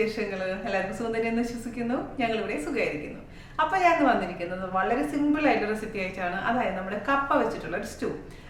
വിശേഷങ്ങൾ? എല്ലാവർക്കും സുഖം തന്നെയെന്ന് വിശ്വസിക്കുന്നു. ഞങ്ങളിവിടെ സുഖമായിരിക്കുന്നു. അപ്പോൾ ഞാൻ വന്നിരിക്കുന്നത് വളരെ സിമ്പിൾ ആയിട്ട് റെസിപ്പി ആയിട്ടാണ്. അതായത് നമ്മുടെ കപ്പ വെച്ചിട്ടുള്ള ഒരു സ്റ്റൂ.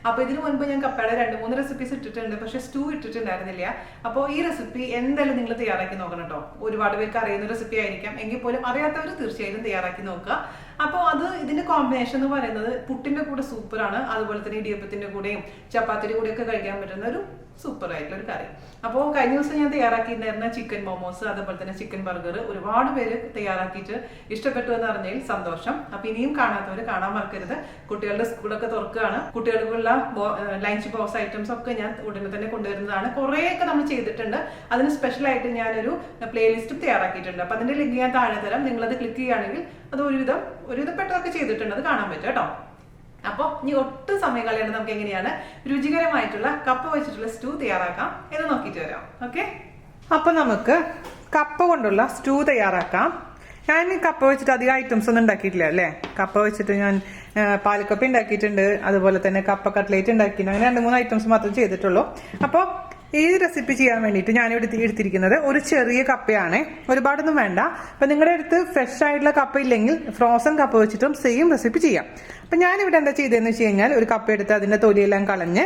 അപ്പോൾ ഇതിനു മുൻപ് ഞാൻ കപ്പയുടെ 2-3 റെസിപ്പീസ് ഇട്ടിട്ടുണ്ട്, പക്ഷേ സ്റ്റൂ ഇട്ടിട്ടുണ്ടായിരുന്നില്ല. അപ്പോൾ ഈ റെസിപ്പി എന്തായാലും നിങ്ങൾ തയ്യാറാക്കി നോക്കണം കേട്ടോ. ഒരുപാട് പേർക്ക് അറിയുന്ന റെസിപ്പി ആയിരിക്കാം, എങ്കിൽ പോലും അറിയാത്തവർ തീർച്ചയായും തയ്യാറാക്കി നോക്കുക. അപ്പോൾ ഇതിന്റെ കോമ്പിനേഷൻ എന്ന് പറയുന്നത് പുട്ടിന്റെ കൂടെ സൂപ്പറാണ്. അതുപോലെ തന്നെ ഇടിയപ്പത്തിന്റെ കൂടെയും ചപ്പാത്തിയുടെ കൂടെയൊക്കെ കഴിക്കാൻ പറ്റുന്ന ഒരു സൂപ്പർ ആയിട്ടുള്ള ഒരു കറി. അപ്പോൾ കഴിഞ്ഞ ദിവസം ഞാൻ തയ്യാറാക്കിയിട്ടുണ്ടായിരുന്ന ചിക്കൻ മോമോസ്, അതുപോലെ തന്നെ ചിക്കൻ ബർഗർ ഒരുപാട് പേര് തയ്യാറാക്കിയിട്ട് ഇഷ്ടപ്പെട്ടു എന്ന് അറിഞ്ഞതിൽ സന്തോഷം. അപ്പൊ ഇനിയും കാണാത്തവര് കാണാൻ മറക്കരുത്. കുട്ടികളുടെ സ്കൂളൊക്കെ തുറക്കുകയാണ്. കുട്ടികൾക്കുള്ള ലഞ്ച് ബോക്സ് ഐറ്റംസ് ഒക്കെ ഞാൻ ഉടനെ തന്നെ കൊണ്ടുവരുന്നതാണ്. കുറേയൊക്കെ നമ്മൾ ചെയ്തിട്ടുണ്ട്. അതിന് സ്പെഷ്യൽ ആയിട്ട് ഞാനൊരു പ്ലേലിസ്റ്റും തയ്യാറാക്കിയിട്ടുണ്ട്. അപ്പൊ അതിന്റെ ലിങ്ക് ഞാൻ താഴെ തരാം. നിങ്ങളത് ക്ലിക്ക് ചെയ്യുകയാണെങ്കിൽ അത് ഒരുവിധപ്പെട്ടതൊക്കെ ചെയ്തിട്ടുണ്ട്, അത് കാണാൻ പറ്റും കേട്ടോ. അപ്പോൾ ഇനി ഒട്ടും സമയം കളയാണ്ട് നമുക്ക് എങ്ങനെയാണ് രുചികരമായിട്ടുള്ള കപ്പ വെച്ചിട്ടുള്ള സ്റ്റൂ തയ്യാറാക്കാം എന്ന് നോക്കിയിട്ട് വരാം. ഓക്കെ, അപ്പൊ നമുക്ക് കപ്പ കൊണ്ടുള്ള സ്റ്റൂ തയ്യാറാക്കാം. ഞാൻ കപ്പ വെച്ചിട്ട് അധികം ഐറ്റംസ് ഒന്നും ഉണ്ടാക്കിയിട്ടില്ല അല്ലേ. കപ്പ വെച്ചിട്ട് ഞാൻ പാലക്കപ്പ ഉണ്ടാക്കിയിട്ടുണ്ട്, അതുപോലെ തന്നെ കപ്പ കട്ട്ലേറ്റ് ഉണ്ടാക്കിയിട്ടുണ്ട്. അങ്ങനെ 2-3 ഐറ്റംസ് മാത്രം ചെയ്തിട്ടുള്ളൂ. അപ്പോൾ ഈ റെസിപ്പി ചെയ്യാൻ വേണ്ടിയിട്ട് ഞാനിവിടെ എടുത്തിരിക്കുന്നത് ഒരു ചെറിയ കപ്പയാണ്. ഒരുപാടൊന്നും വേണ്ട. അപ്പൊ നിങ്ങളുടെ അടുത്ത് ഫ്രഷ് ആയിട്ടുള്ള കപ്പ ഇല്ലെങ്കിൽ ഫ്രോസൺ കപ്പ വെച്ചിട്ടും സെയിം റെസിപ്പി ചെയ്യാം. അപ്പൊ ഞാനിവിടെ എന്താ ചെയ്തതെന്ന് വെച്ച് കഴിഞ്ഞാൽ ഒരു കപ്പ എടുത്ത് അതിന്റെ തൊലിയെല്ലാം കളഞ്ഞ്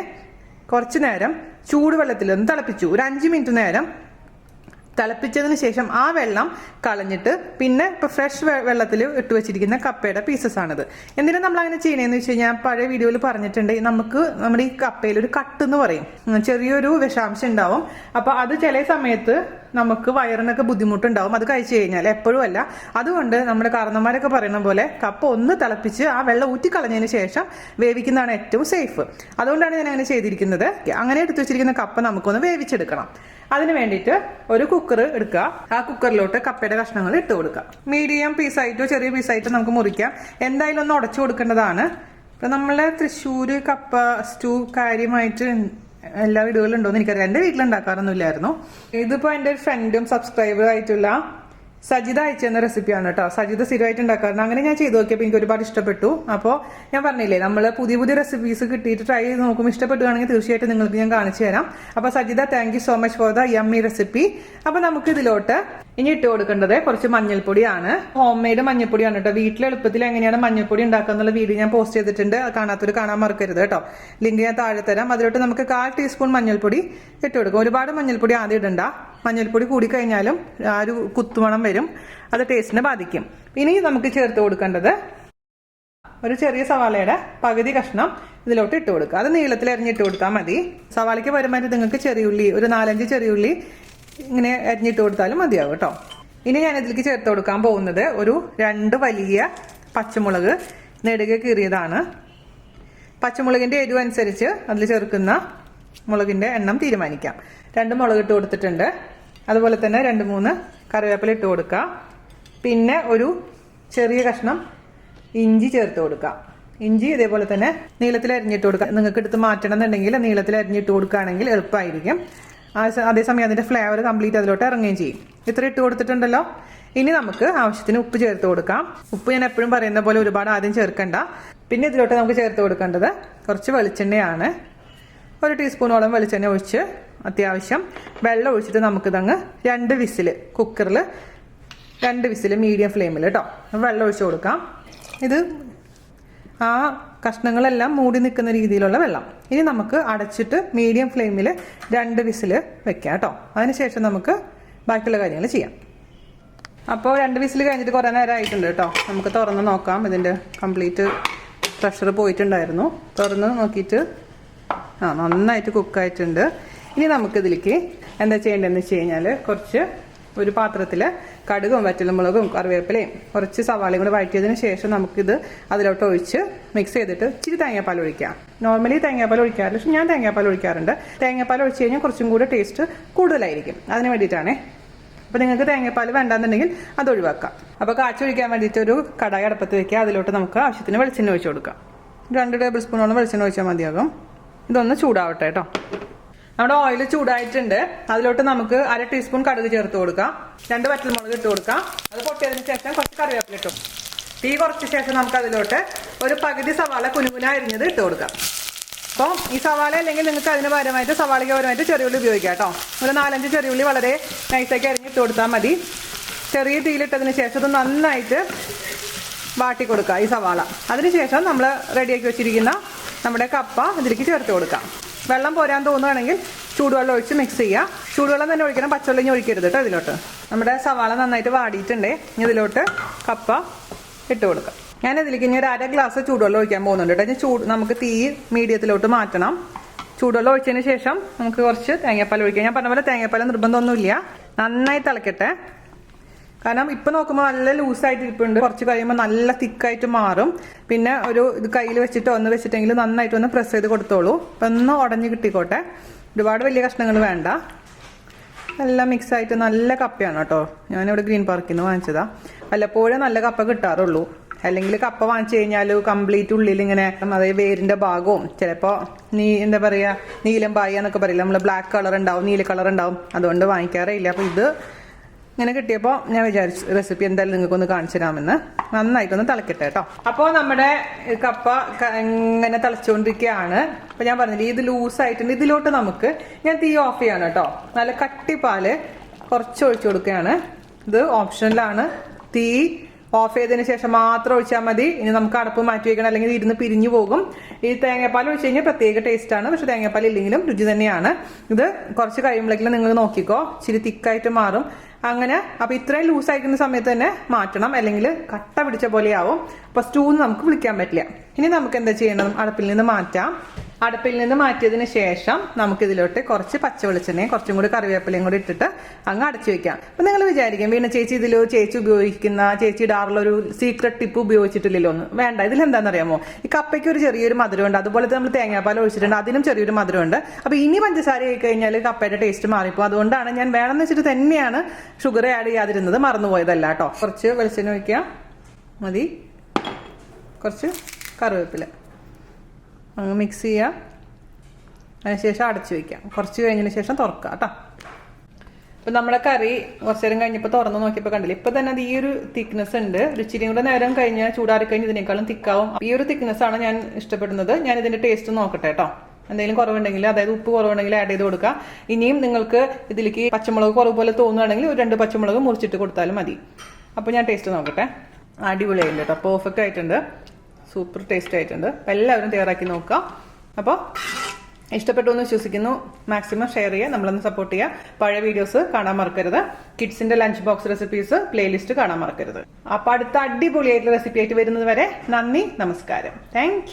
കുറച്ചു നേരം ചൂടുവെള്ളത്തിൽ ഒന്ന് തിളപ്പിച്ചു. ഒരു 5 മിനിറ്റ് നേരം തിളപ്പിച്ചതിന് ശേഷം ആ വെള്ളം കളഞ്ഞിട്ട് പിന്നെ ഇപ്പൊ ഫ്രഷ് വെള്ളത്തിൽ ഇട്ട് വെച്ചിരിക്കുന്ന കപ്പയുടെ പീസസ് ആണിത്. എന്തിനാ നമ്മൾ അങ്ങനെ ചെയ്യണേന്ന് വെച്ച് കഴിഞ്ഞാൽ പഴയ വീഡിയോയിൽ പറഞ്ഞിട്ടുണ്ട്, നമുക്ക് നമ്മുടെ ഈ കപ്പയിൽ ഒരു കട്ട് എന്ന് പറയും, ചെറിയൊരു വിഷാംശം ഉണ്ടാവും. അപ്പൊ അത് ചില സമയത്ത് നമുക്ക് വയറിനൊക്കെ ബുദ്ധിമുട്ടുണ്ടാവും അത് കഴിച്ചു കഴിഞ്ഞാൽ, എപ്പോഴും അല്ല. അതുകൊണ്ട് നമ്മുടെ കാരണന്മാരൊക്കെ പറയുന്ന പോലെ കപ്പ ഒന്ന് തിളപ്പിച്ച് ആ വെള്ളം ഊറ്റിക്കളഞ്ഞതിന് ശേഷം വേവിക്കുന്നതാണ് ഏറ്റവും സേഫ്. അതുകൊണ്ടാണ് ഞാൻ അങ്ങനെ ചെയ്തിരിക്കുന്നത്. അങ്ങനെ എടുത്തു വെച്ചിരിക്കുന്ന കപ്പ നമുക്കൊന്ന് വേവിച്ചെടുക്കണം. അതിന് വേണ്ടിയിട്ട് ഒരു കുക്കർ എടുക്കുക. ആ കുക്കറിലോട്ട് കപ്പയുടെ കഷ്ണങ്ങൾ ഇട്ട് കൊടുക്കുക. മീഡിയം പീസായിട്ടോ ചെറിയ പീസായിട്ടോ നമുക്ക് മുറിക്കാം. എന്തായാലും ഒന്ന് ഉടച്ചു കൊടുക്കേണ്ടതാണ്. ഇപ്പൊ നമ്മളെ തൃശ്ശൂര് കപ്പ സ്റ്റൂ കാര്യമായിട്ട് എല്ലാ വീടുകളിലും ഉണ്ടോന്ന് എനിക്കറിയാം. എന്റെ വീട്ടിലുണ്ടാക്കാറൊന്നും ഇല്ലായിരുന്നു. ഇതിപ്പോ എന്റെ ഒരു ഫ്രണ്ടും സബ്സ്ക്രൈബർ ആയിട്ടുള്ള സജിത അയച്ചെന്ന റെസിപ്പിയാണ് കേട്ടോ. സജിത സ്ഥിരമായിട്ട് ഉണ്ടാക്കാറുണ്ട്. അങ്ങനെ ഞാൻ ചെയ്ത് നോക്കിയപ്പോൾ എനിക്ക് ഒരുപാട് ഇഷ്ടപ്പെട്ടു. അപ്പോൾ ഞാൻ പറഞ്ഞില്ലേ, നമ്മൾ പുതിയ റെസിപ്പീസ് കിട്ടിയിട്ട് ട്രൈ ചെയ്ത് നോക്കുമ്പോൾ ഇഷ്ടപ്പെടുകയാണെങ്കിൽ തീർച്ചയായിട്ടും നിങ്ങൾക്ക് ഞാൻ കാണിച്ചു തരാം. അപ്പോൾ Sajitha, thank you so much for the yummy recipe. അപ്പോൾ നമുക്ക് ഇതിലോട്ട് ഇനി ഇട്ട് കൊടുക്കേണ്ടത് കുറച്ച് മഞ്ഞൾപ്പൊടിയാണ്. ഹോം മെയ്ഡ് മഞ്ഞൾപ്പൊടിയാണ് കേട്ടോ. വീട്ടിൽ എളുപ്പത്തിൽ എങ്ങനെയാണ് മഞ്ഞൾപ്പൊടി ഉണ്ടാക്കുക എന്നുള്ള വീഡിയോ ഞാൻ പോസ്റ്റ് ചെയ്തിട്ടുണ്ട്. കാണാത്തൊരു കാണാൻ മറക്കരുത് കേട്ടോ. ലിങ്ക് ഞാൻ താഴെ തരാം. അതിലോട്ട് നമുക്ക് 1/4 ടീസ്പൂൺ മഞ്ഞൾപ്പൊടി ഇട്ട് കൊടുക്കും. ഒരുപാട് മഞ്ഞൾപ്പൊടി ആദ്യം ഇടണ്ട. മഞ്ഞൾപ്പൊടി കൂടിക്കഴിഞ്ഞാലും ആ ഒരു കുത്തുമണം വരും, അത് ടേസ്റ്റിനെ ബാധിക്കും. ഇനി നമുക്ക് ചേർത്ത് കൊടുക്കേണ്ടത് ഒരു ചെറിയ സവാളയുടെ പകുതി കഷ്ണം ഇതിലോട്ട് ഇട്ട് കൊടുക്കുക. അത് നീളത്തിൽ അരിഞ്ഞിട്ട് കൊടുത്താൽ മതി. സവാളയ്ക്ക് പരമായിട്ട് നിങ്ങൾക്ക് ചെറിയുള്ളി ഒരു 4-5 ചെറിയുള്ളി ഇങ്ങനെ അരിഞ്ഞിട്ട് കൊടുത്താലും മതിയാവും കേട്ടോ. ഇനി ഞാൻ ഇതിലേക്ക് ചേർത്ത് കൊടുക്കാൻ പോകുന്നത് ഒരു 2 വലിയ പച്ചമുളക് നെടുകെ കീറിയതാണ്. പച്ചമുളകിന്റെ എരിവ് അനുസരിച്ച് അതിൽ ചേർക്കുന്ന മുളകിന്റെ എണ്ണം തീരുമാനിക്കാം. 2 മുളക് ഇട്ട് കൊടുത്തിട്ടുണ്ട്. അതുപോലെ തന്നെ 2-3 കറിവേപ്പില ഇട്ട് കൊടുക്കുക. പിന്നെ ഒരു ചെറിയ കഷ്ണം ഇഞ്ചി ചേർത്ത് കൊടുക്കുക. ഇഞ്ചി ഇതേപോലെ തന്നെ നീളത്തിൽ അരിഞ്ഞിട്ട് കൊടുക്കുക. നിങ്ങൾക്ക് എടുത്ത് മാറ്റണം എന്നുണ്ടെങ്കിൽ നീളത്തിൽ അരിഞ്ഞിട്ട് കൊടുക്കുകയാണെങ്കിൽ എളുപ്പമായിരിക്കും. അതേസമയം അതിന്റെ ഫ്ലേവർ കംപ്ലീറ്റ് അതിലോട്ട് ഇറങ്ങുകയും ചെയ്യും. ഇത്ര ഇട്ട് കൊടുത്തിട്ടുണ്ടല്ലോ. ഇനി നമുക്ക് ആവശ്യത്തിന് ഉപ്പ് ചേർത്ത് കൊടുക്കാം. ഉപ്പ് ഞാൻ എപ്പോഴും പറയുന്ന പോലെ ഒരുപാട് ആദ്യം ചേർക്കണ്ട. പിന്നെ ഇതിലോട്ട് നമുക്ക് ചേർത്ത് കൊടുക്കേണ്ടത് കുറച്ച് വെളിച്ചെണ്ണയാണ്. 1 ടീസ്പൂണോളം വെളിച്ചെണ്ണ ഒഴിച്ച് അത്യാവശ്യം വെള്ളം ഒഴിച്ചിട്ട് നമുക്കിതങ്ങ് 2 വിസിൽ കുക്കറിൽ 2 വിസിൽ മീഡിയം ഫ്ലെയിമിൽ കേട്ടോ വെള്ളം ഒഴിച്ചു കൊടുക്കാം. ഇത് ആ കഷ്ണങ്ങളെല്ലാം മൂടി നിൽക്കുന്ന രീതിയിലുള്ള വെള്ളം. ഇനി നമുക്ക് അടച്ചിട്ട് മീഡിയം ഫ്ലെയിമിൽ 2 വിസിൽ വെക്കാം കേട്ടോ. അതിനുശേഷം നമുക്ക് ബാക്കിയുള്ള കാര്യങ്ങൾ ചെയ്യാം. അപ്പോൾ 2 വിസിൽ കഴിഞ്ഞിട്ട് കുറേ നേരം ആയിട്ടുണ്ട് കേട്ടോ. നമുക്ക് തുറന്ന് നോക്കാം. ഇതിൻ്റെ കംപ്ലീറ്റ് പ്രഷർ പോയിട്ടുണ്ടായിരുന്നു. തുറന്ന് നോക്കിയിട്ട് നന്നായിട്ട് കുക്കായിട്ടുണ്ട്. ഇനി നമുക്കിതിലേക്ക് എന്താ ചെയ്യേണ്ടതെന്ന് വെച്ച് കഴിഞ്ഞാൽ ഒരു പാത്രത്തിൽ കടുകും വറ്റൽമുളകും കറിവേപ്പിലയും കുറച്ച് സവാളയും കൂടെ വഴറ്റിയതിന് ശേഷം നമുക്കിത് അതിലോട്ട് ഒഴിച്ച് മിക്സ് ചെയ്തിട്ട് ഇച്ചിരി തേങ്ങാപ്പാൽ ഒഴിക്കാം. നോർമലി തേങ്ങാപ്പാൽ ഒഴിക്കാറില്ല, പക്ഷെ ഞാൻ തേങ്ങാപ്പാൽ ഒഴിക്കാറുണ്ട്. തേങ്ങാപ്പാൽ ഒഴിച്ച് കഴിഞ്ഞാൽ കുറച്ചും കൂടെ ടേസ്റ്റ് കൂടുതലായിരിക്കും. അതിന് വേണ്ടിയിട്ടാണേ. അപ്പോൾ നിങ്ങൾക്ക് തേങ്ങാപ്പാൽ വേണ്ടാന്നുണ്ടെങ്കിൽ അത് ഒഴിവാക്കാം. അപ്പോൾ കാച്ചൊഴിക്കാൻ വേണ്ടിയിട്ട് ഒരു കടായി അടുപ്പത്ത് വെക്കുക. അതിലോട്ട് നമുക്ക് ആവശ്യത്തിന് വെളിച്ചെണ്ണ ഒഴിച്ച് കൊടുക്കാം. 2 ടേബിൾ സ്പൂണോളം വെളിച്ചെണ്ണ ഒഴിച്ചാൽ മതിയാകും. ഇതൊന്ന് ചൂടാവട്ടെ കേട്ടോ. നമ്മുടെ ഓയിൽ ചൂടായിട്ടുണ്ട്. അതിലോട്ട് നമുക്ക് 1/2 ടീസ്പൂൺ കടുക് ചേർത്ത് കൊടുക്കാം. 2 വറ്റൽമുളക് ഇട്ട് കൊടുക്കാം. അത് പൊട്ടിയതിന് ശേഷം കുറച്ച് കറിവേപ്പില ഇട്ടു. തീ കുറച്ച ശേഷം നമുക്ക് അതിലോട്ട് ഒരു പകുതി സവാള കുനുകുന അരിഞ്ഞത് ഇട്ട് കൊടുക്കാം. അപ്പോൾ ഈ സവാള അല്ലെങ്കിൽ നിങ്ങൾക്ക് അതിന് പകരമായിട്ട് സവാളയ്ക്ക് പകരമായിട്ട് ചെറിയുള്ളി ഉപയോഗിക്കാം കേട്ടോ. ഒരു 4-5 ചെറിയുള്ളി വളരെ നൈസാക്കി അരിഞ്ഞിട്ട് കൊടുത്താൽ മതി. ചെറിയ തീയിലിട്ടതിന് ശേഷം ഇത് നന്നായിട്ട് വാട്ടി കൊടുക്കുക ഈ സവാള. അതിനുശേഷം നമ്മൾ റെഡിയാക്കി വെച്ചിരിക്കുന്ന നമ്മുടെ കപ്പ ഇതിലേക്ക് ചേർത്ത് കൊടുക്കാം. വെള്ളം പോരാൻ തോന്നുകയാണെങ്കിൽ ചൂടുവെള്ളം ഒഴിച്ച് മിക്സ് ചെയ്യുക. ചൂടുവെള്ളം തന്നെ ഒഴിക്കണം, പച്ചവെള്ളം ഇനി ഒഴിക്കരുത് കേട്ടോ ഇതിലോട്ട്. നമ്മുടെ സവാള നന്നായിട്ട് വാടിയിട്ടുണ്ട്. ഇതിലോട്ട് കപ്പ ഇട്ട് കൊടുക്കാം. ഞാനിതിലേക്ക് ഇനി ഒരു 1/2 ഗ്ലാസ് ചൂടുവെള്ളം ഒഴിക്കാൻ പോകുന്നുണ്ട് കേട്ടോ. നമുക്ക് തീ മീഡിയത്തിലോട്ട് മാറ്റണം. ചൂടുവെള്ളം ഒഴിച്ചതിന് ശേഷം നമുക്ക് കുറച്ച് തേങ്ങാപ്പാൽ ഒഴിക്കാം. ഞാൻ പറഞ്ഞ പോലെ തേങ്ങാപ്പാൽ നിർബന്ധമൊന്നുമില്ല. നന്നായി തിളക്കട്ടെ. കാരണം ഇപ്പം നോക്കുമ്പോൾ നല്ല ലൂസായിട്ട് ഇരിപ്പുണ്ട്. കുറച്ച് കഴിയുമ്പോൾ നല്ല തിക്കായിട്ട് മാറും. പിന്നെ ഒരു ഇത് കയ്യിൽ വെച്ചിട്ടോ ഒന്ന് വെച്ചിട്ടെങ്കിൽ നന്നായിട്ട് ഒന്ന് പ്രസ് ചെയ്ത് കൊടുത്തോളൂ. അപ്പം ഒന്ന് ഉടഞ്ഞ് കിട്ടിക്കോട്ടെ. ഒരുപാട് വലിയ കഷ്ണങ്ങൾ വേണ്ട. എല്ലാം മിക്സായിട്ട് നല്ല കപ്പയാണ് കേട്ടോ. ഞാനിവിടെ ഗ്രീൻ പാർക്കിൽ നിന്ന് വാങ്ങിച്ചതാ. വല്ലപ്പോഴും നല്ല കപ്പ കിട്ടാറുള്ളൂ. അല്ലെങ്കിൽ കപ്പ വാങ്ങിച്ചു കഴിഞ്ഞാൽ കംപ്ലീറ്റ് ഉള്ളിൽ ഇങ്ങനെ അതായത് വേരിന്റെ ഭാഗവും ചിലപ്പോൾ എന്താ പറയുക നീലം പായ എന്നൊക്കെ പറയില്ല, നമ്മൾ ബ്ലാക്ക് കളർ ഉണ്ടാവും, നീല കളർ ഉണ്ടാവും. അതുകൊണ്ട് വാങ്ങിക്കാറില്ല. അപ്പോൾ ഇത് ഇങ്ങനെ കിട്ടിയപ്പോൾ ഞാൻ വിചാരിച്ചു റെസിപ്പി എന്തായാലും നിങ്ങൾക്കൊന്ന് കാണിച്ചു തരാമെന്ന്. നന്നായിട്ടൊന്ന് തിളക്കട്ടെ കേട്ടോ. അപ്പോൾ നമ്മുടെ കപ്പ ഇങ്ങനെ തിളച്ചുകൊണ്ടിരിക്കുകയാണ്. അപ്പോൾ ഞാൻ പറഞ്ഞില്ലേ ഇത് ലൂസായിട്ടുണ്ട്. ഇതിലോട്ട് നമുക്ക് ഞാൻ തീ ഓഫ് ചെയ്യാണ് കേട്ടോ. നല്ല കട്ടിപ്പാല് കുറച്ച് ഒഴിച്ചു കൊടുക്കുകയാണ്. ഇത് ഓപ്ഷനിലാണ്. തീ ഓഫ് ചെയ്തതിന് ശേഷം മാത്രം ഒഴിച്ചാൽ മതി. ഇനി നമുക്ക് അടപ്പ് മാറ്റി വെക്കണം, അല്ലെങ്കിൽ ഇരുന്ന് പിരിഞ്ഞു പോകും. ഈ തേങ്ങാപ്പാൽ ഒഴിച്ച് കഴിഞ്ഞാൽ പ്രത്യേക ടേസ്റ്റ് ആണ്. പക്ഷെ തേങ്ങാപ്പാൽ ഇല്ലെങ്കിലും രുചി തന്നെയാണ്. ഇത് കുറച്ച് കഴിയുമ്പോഴേക്കും നിങ്ങൾ നോക്കിക്കോ, ഇച്ചിരി തിക്കായിട്ട് മാറും. അങ്ങനെ അപ്പൊ ഇത്രയും ലൂസ് ആയിരിക്കുന്ന സമയത്ത് തന്നെ മാറ്റണം, അല്ലെങ്കിൽ കട്ട പിടിച്ച പോലെയാവും. അപ്പൊ സ്റ്റൂന്ന് നമുക്ക് വിളിക്കാൻ പറ്റില്ല. ഇനി നമുക്ക് എന്താ ചെയ്യണം, അടുപ്പിൽ നിന്ന് മാറ്റാം. അടുപ്പിൽ നിന്ന് മാറ്റിയതിന് ശേഷം നമുക്ക് ഇതിലോട്ട് കുറച്ച് പച്ച വെളിച്ചെണ്ണയും കുറച്ചും കൂടി കറിവേപ്പിലയും കൂടി ഇട്ടിട്ട് അങ്ങ് അടച്ചു വെക്കാം. അപ്പൊ നിങ്ങൾ വിചാരിക്കും വീണ ചേച്ചി ചേച്ചി ഉപയോഗിക്കുന്ന ചേച്ചി ഇടാറുള്ള ഒരു സീക്രട്ട് ടിപ്പ് ഉപയോഗിച്ചിട്ടില്ലല്ലോ ഒന്ന്. വേണ്ട, ഇതിലെന്താണെന്നറിയാമോ, ഈ കപ്പയ്ക്ക് ഒരു ചെറിയൊരു മധുരമുണ്ട്. അതുപോലെ നമ്മൾ തേങ്ങാപ്പാൽ ഒഴിച്ചിട്ടുണ്ട്, അതിനും ചെറിയൊരു മധുരമുണ്ട്. അപ്പൊ ഇനി പഞ്ചസാര ആയി കഴിഞ്ഞാൽ കപ്പയുടെ ടേസ്റ്റ് മാറിപ്പോ. അതുകൊണ്ടാണ് ഞാൻ വേണമെന്ന് വെച്ചിട്ട് തന്നെയാണ് ഷുഗർ ആഡ് ചെയ്യാതിരുന്നത്. മറന്നുപോയതല്ല കേട്ടോ. കുറച്ച് വെളിച്ചെണ്ണ ഒഴിക്കുക മതി, കുറച്ച് കറിവേപ്പില അങ്ങ് മിക്സ് ചെയ്യുക. അതിനുശേഷം അടച്ചു വയ്ക്കാം. കുറച്ച് കഴിഞ്ഞതിന് ശേഷം തുറക്കുക കേട്ടോ. അപ്പം നമ്മുടെ കറി കുറച്ച് നേരം കഴിഞ്ഞപ്പോൾ തുറന്ന് നോക്കിയപ്പോൾ കണ്ടില്ല, ഇപ്പം തന്നെ അത് ഈ ഒരു തിക്നെസ് ഉണ്ട്. ഒരു ഇച്ചിരി കൂടെ നേരം കഴിഞ്ഞാൽ ചൂടാറി കഴിഞ്ഞ് ഇതിനേക്കാളും തിക്കാവും. ഈ ഒരു തിക്നെസ് ആണ് ഞാൻ ഇഷ്ടപ്പെടുന്നത്. ഞാൻ ഇതിന്റെ ടേസ്റ്റ് നോക്കട്ടെ കേട്ടോ. എന്തെങ്കിലും കുറവുണ്ടെങ്കിൽ, അതായത് ഉപ്പ് കുറവുണ്ടെങ്കിൽ ആഡ് ചെയ്ത് കൊടുക്കുക. ഇനിയും നിങ്ങൾക്ക് ഇതിലേക്ക് പച്ചമുളക് കുറവ് പോലെ തോന്നുകയാണെങ്കിൽ ഒരു 2 പച്ചമുളക് മുറിച്ചിട്ട് കൊടുത്താലും മതി. അപ്പോൾ ഞാൻ ടേസ്റ്റ് നോക്കട്ടെ. അടിപൊളിയായിട്ടുണ്ട് കേട്ടോ, പെർഫെക്റ്റ് ആയിട്ടുണ്ട്, സൂപ്പർ ടേസ്റ്റ് ആയിട്ടുണ്ട്. അപ്പം എല്ലാവരും തയ്യാറാക്കി നോക്കുക. അപ്പോൾ ഇഷ്ടപ്പെട്ടു എന്ന് വിശ്വസിക്കുന്നു. മാക്സിമം ഷെയർ ചെയ്യുക, നമ്മളൊന്ന് സപ്പോർട്ട് ചെയ്യുക. പഴയ വീഡിയോസ് കാണാൻ മറക്കരുത്. കിഡ്സിന്റെ ലഞ്ച് ബോക്സ് റെസിപ്പീസ് പ്ലേലിസ്റ്റ് കാണാൻ മറക്കരുത്. അപ്പോൾ അടുത്ത അടിപൊളിയായിട്ടുള്ള റെസിപ്പി ആയിട്ട് വരുന്നത് വരെ നന്ദി, നമസ്കാരം. താങ്ക്